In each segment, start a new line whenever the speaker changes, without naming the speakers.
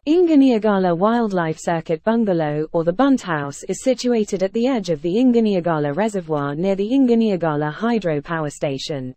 Inginiyagala Wildlife Circuit Bungalow, or the Bunt House, is situated at the edge of the Inginiyagala Reservoir near the Inginiyagala Hydro Power Station.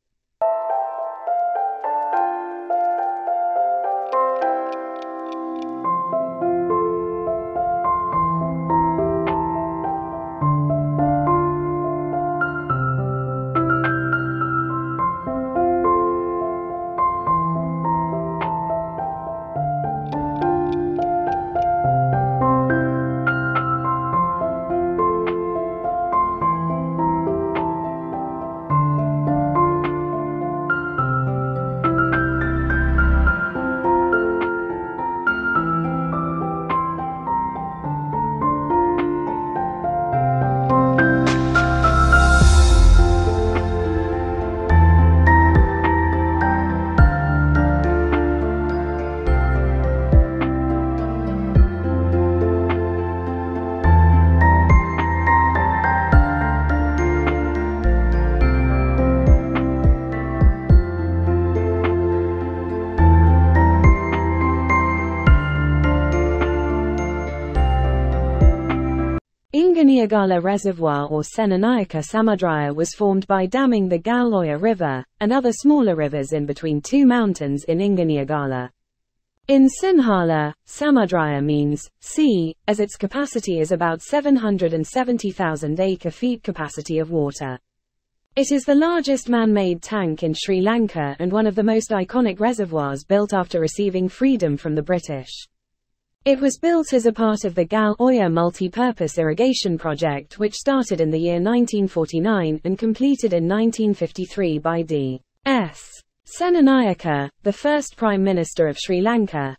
Inginiyagala Reservoir or Senanayake Samudraya was formed by damming the Gal Oya River, and other smaller rivers in between two mountains in Inginiyagala. In Sinhala, Samudraya means sea, as its capacity is about 770,000 acre-feet capacity of water. It is the largest man-made tank in Sri Lanka and one of the most iconic reservoirs built after receiving freedom from the British. It was built as a part of the Gal Oya multipurpose irrigation project, which started in the year 1949 and completed in 1953 by D.S. Senanayake, the first Prime Minister of Sri Lanka.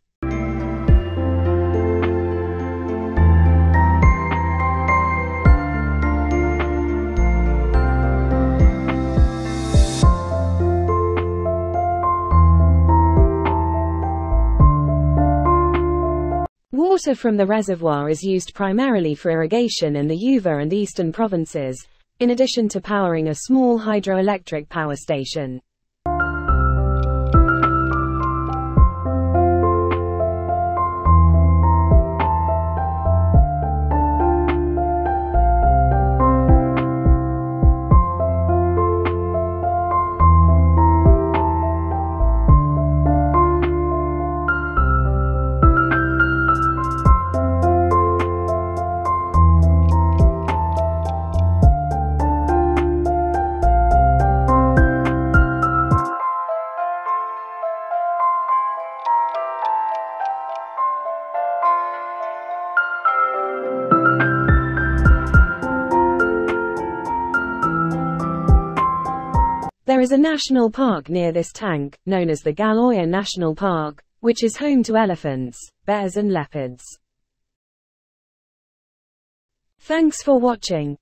Water from the reservoir is used primarily for irrigation in the Yuva and eastern provinces, in addition to powering a small hydroelectric power station. There is a national park near this tank, known as the Gal Oya National Park, which is home to elephants, bears and leopards. Thanks for watching.